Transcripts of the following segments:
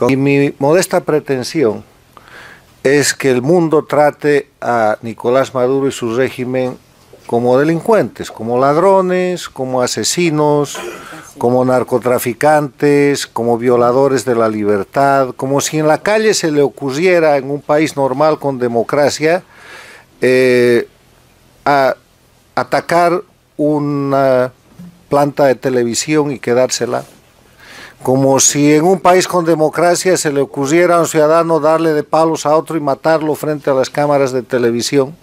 Y mi modesta pretensión es que el mundo trate a Nicolás Maduro y su régimen como delincuentes, como ladrones, como asesinos, como narcotraficantes, como violadores de la libertad, como si en la calle se le ocurriera en un país normal con democracia a atacar una planta de televisión y quedársela. Como si en un país con democracia se le ocurriera a un ciudadano darle de palos a otro y matarlo frente a las cámaras de televisión,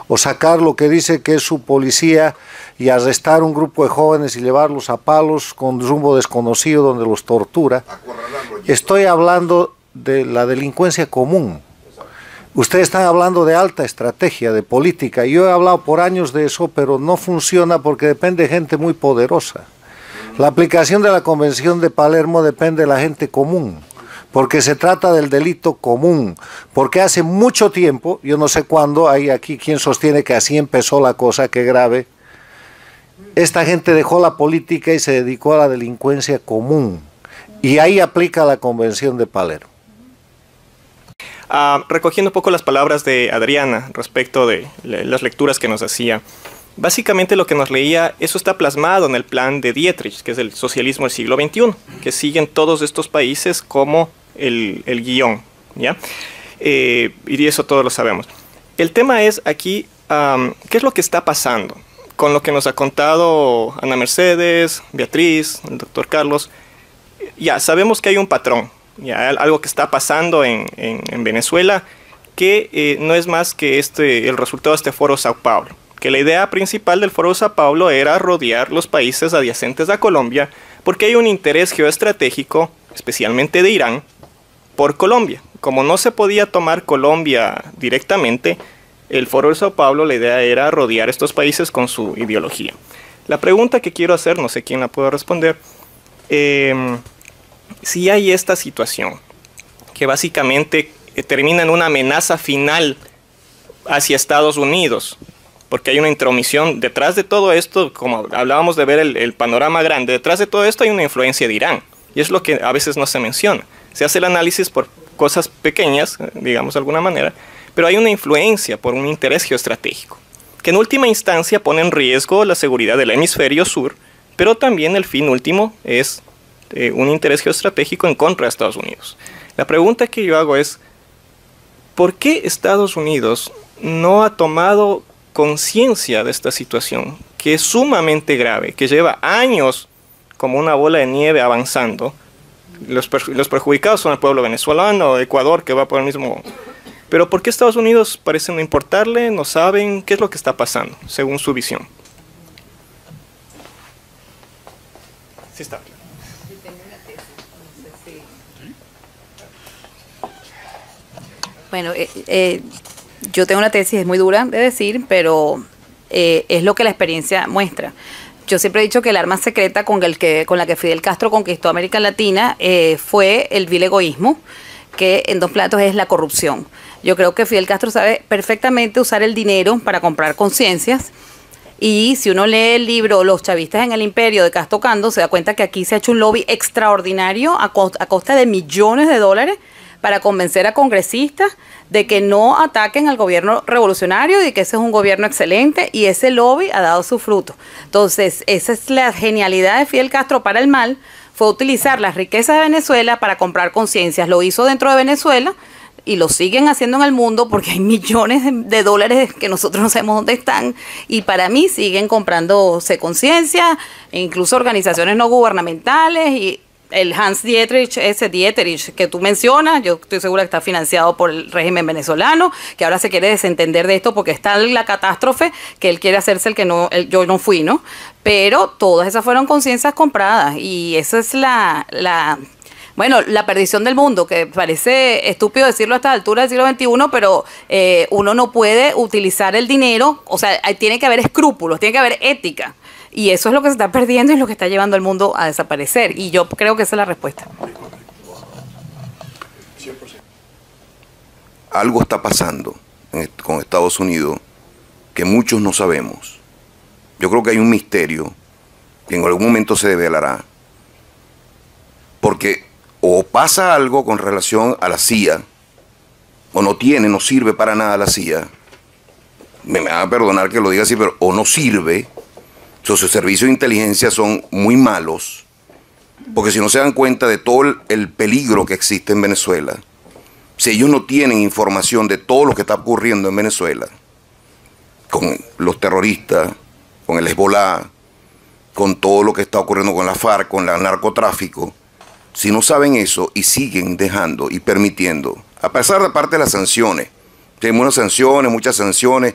o sacar lo que dice que es su policía y arrestar un grupo de jóvenes y llevarlos a palos con rumbo desconocido donde los tortura. Estoy hablando de la delincuencia común. Ustedes están hablando de alta estrategia, de política. Yo he hablado por años de eso, pero no funciona porque depende de gente muy poderosa. La aplicación de la Convención de Palermo depende de la gente común, porque se trata del delito común, porque hace mucho tiempo, yo no sé cuándo, hay aquí quien sostiene que así empezó la cosa, qué grave, esta gente dejó la política y se dedicó a la delincuencia común, y ahí aplica la Convención de Palermo. Recogiendo un poco las palabras de Adriana respecto de las lecturas que nos hacía, básicamente lo que nos leía, eso está plasmado en el plan de Dietrich, que es el socialismo del siglo XXI, que siguen todos estos países como el guión, ¿ya? Y eso todos lo sabemos. El tema es aquí, ¿qué es lo que está pasando? Con lo que nos ha contado Ana Mercedes, Beatriz, el doctor Carlos, ya sabemos que hay un patrón, ya algo que está pasando en Venezuela, que no es más que el resultado de este Foro Sao Paulo. Que la idea principal del Foro de Sao Paulo era rodear los países adyacentes a Colombia, porque hay un interés geoestratégico, especialmente de Irán, por Colombia. Como no se podía tomar Colombia directamente, el Foro de Sao Paulo, la idea era rodear estos países con su ideología. La pregunta que quiero hacer, no sé quién la puede responder, si hay esta situación, que básicamente termina en una amenaza final hacia Estados Unidos, porque hay una intromisión detrás de todo esto, como hablábamos de ver el panorama grande, detrás de todo esto hay una influencia de Irán, y es lo que a veces no se menciona. Se hace el análisis por cosas pequeñas, digamos de alguna manera, pero hay una influencia por un interés geoestratégico, que en última instancia pone en riesgo la seguridad del hemisferio sur, pero también el fin último es un interés geoestratégico en contra de Estados Unidos. La pregunta que yo hago es, ¿por qué Estados Unidos no ha tomado conciencia de esta situación, que es sumamente grave, que lleva años como una bola de nieve avanzando? Los perjudicados son el pueblo venezolano, Ecuador, que va por el mismo... Pero ¿por qué Estados Unidos parece no importarle? ¿No saben qué es lo que está pasando, según su visión? Sí está claro. Bueno, yo tengo una tesis, es muy dura de decir, pero es lo que la experiencia muestra. Yo siempre he dicho que el arma secreta con la que Fidel Castro conquistó América Latina fue el vil egoísmo, que en dos platos es la corrupción. Yo creo que Fidel Castro sabe perfectamente usar el dinero para comprar conciencias, y si uno lee el libro Los chavistas en el imperio de Castro Cando, se da cuenta que aquí se ha hecho un lobby extraordinario a costa de millones de dólares para convencer a congresistas de que no ataquen al gobierno revolucionario y que ese es un gobierno excelente, y ese lobby ha dado su fruto. Entonces, esa es la genialidad de Fidel Castro para el mal, fue utilizar las riquezas de Venezuela para comprar conciencias. Lo hizo dentro de Venezuela y lo siguen haciendo en el mundo porque hay millones de dólares que nosotros no sabemos dónde están, y para mí siguen comprándose conciencia, incluso organizaciones no gubernamentales. Y el Hans Dietrich, ese Dietrich que tú mencionas, yo estoy segura que está financiado por el régimen venezolano, que ahora se quiere desentender de esto porque está la catástrofe, que él quiere hacerse el que no, yo no fui, ¿no? Pero todas esas fueron conciencias compradas, y esa es la perdición del mundo, que parece estúpido decirlo a esta altura del siglo XXI, pero uno no puede utilizar el dinero, o sea, tiene que haber escrúpulos, tiene que haber ética. Y eso es lo que se está perdiendo y es lo que está llevando al mundo a desaparecer. Y yo creo que esa es la respuesta. Algo está pasando con Estados Unidos que muchos no sabemos. Yo creo que hay un misterio que en algún momento se develará. Porque o pasa algo con relación a la CIA, o no sirve para nada la CIA, me van a perdonar que lo diga así, pero o no sirve, sus servicios de inteligencia son muy malos, porque si no se dan cuenta de todo el peligro que existe en Venezuela, si ellos no tienen información de todo lo que está ocurriendo en Venezuela, con los terroristas, con el Hezbolá, con todo lo que está ocurriendo con la FARC, con el narcotráfico, si no saben eso y siguen dejando y permitiendo, a pesar de parte de las sanciones, tenemos muchas sanciones,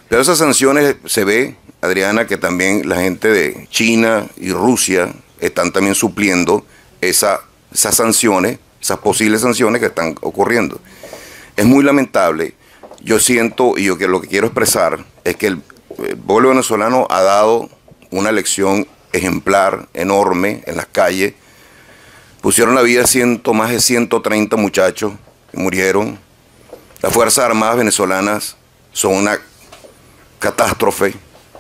pero esas sanciones se ve, Adriana, que también la gente de China y Rusia están también supliendo esas sanciones, esas posibles sanciones que están ocurriendo. Es muy lamentable. Yo siento, y lo que quiero expresar, es que el pueblo venezolano ha dado una lección ejemplar, enorme, en las calles. Pusieron la vida más de 130 muchachos que murieron. Las Fuerzas Armadas venezolanas son una catástrofe,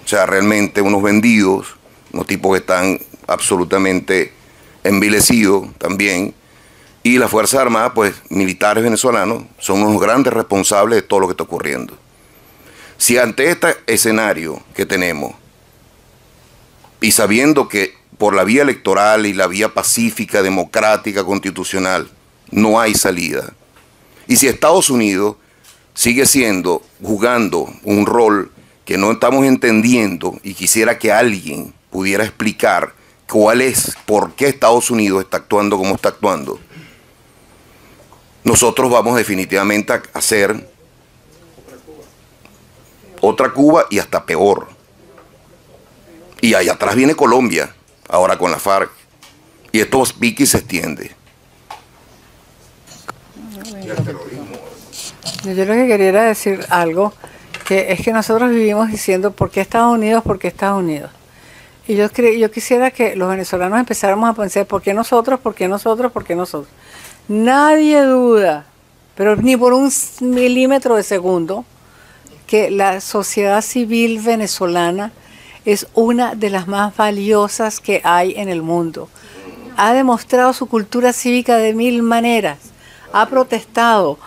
o sea, realmente unos vendidos, unos tipos que están absolutamente envilecidos también. Y las Fuerzas Armadas, pues, militares venezolanos, son unos grandes responsables de todo lo que está ocurriendo. Si ante este escenario que tenemos, y sabiendo que por la vía electoral y la vía pacífica, democrática, constitucional, no hay salida, y si Estados Unidos sigue jugando un rol que no estamos entendiendo, y quisiera que alguien pudiera explicar por qué Estados Unidos está actuando como está actuando, nosotros vamos definitivamente a hacer otra Cuba y hasta peor. Y allá atrás viene Colombia, ahora con la FARC. Y esto pique y se extiende. Yo lo que quería era decir algo, que es que nosotros vivimos diciendo ¿por qué Estados Unidos? ¿Por qué Estados Unidos? Y yo quisiera que los venezolanos empezáramos a pensar ¿por qué nosotros? ¿Por qué nosotros? ¿Por qué nosotros? Nadie duda, pero ni por un milímetro de segundo, que la sociedad civil venezolana es una de las más valiosas que hay en el mundo. Ha demostrado su cultura cívica de mil maneras, ha protestado,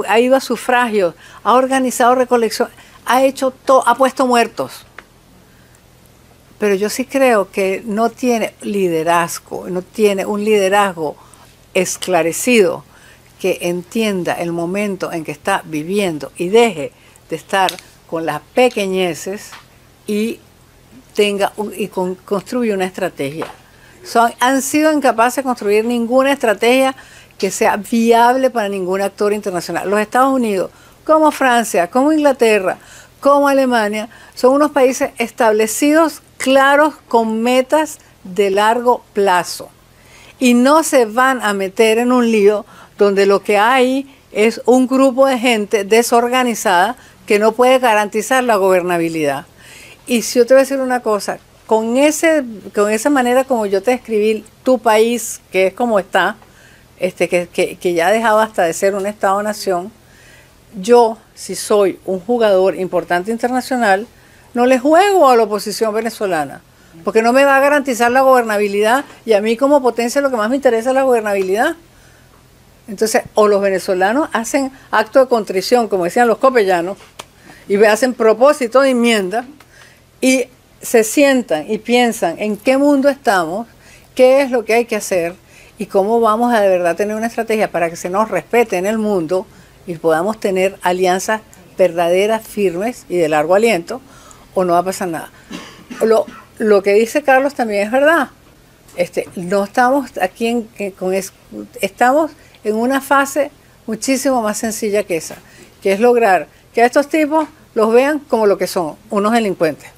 ha ido a sufragios, ha organizado recolección, ha puesto muertos. Pero yo sí creo que no tiene liderazgo, no tiene un liderazgo esclarecido que entienda el momento en que está viviendo y deje de estar con las pequeñeces y construye una estrategia. Han sido incapaces de construir ninguna estrategia que sea viable para ningún actor internacional. Los Estados Unidos, como Francia, como Inglaterra, como Alemania, son unos países establecidos, claros, con metas de largo plazo. Y no se van a meter en un lío donde lo que hay es un grupo de gente desorganizada que no puede garantizar la gobernabilidad. Y si yo te voy a decir una cosa, con esa manera como yo te describí tu país, que es como está, que ya ha dejado hasta de ser un Estado-nación, yo, si soy un jugador importante internacional, no le juego a la oposición venezolana, porque no me va a garantizar la gobernabilidad, y a mí como potencia lo que más me interesa es la gobernabilidad. Entonces, o los venezolanos hacen acto de contrición, como decían los copellanos, y hacen propósito de enmienda, y se sientan y piensan en qué mundo estamos, qué es lo que hay que hacer, y cómo vamos a de verdad tener una estrategia para que se nos respete en el mundo, y podamos tener alianzas verdaderas, firmes y de largo aliento, o no va a pasar nada. Lo que dice Carlos también es verdad. No estamos aquí estamos en una fase muchísimo más sencilla que esa, que es lograr que a estos tipos los vean como lo que son, unos delincuentes.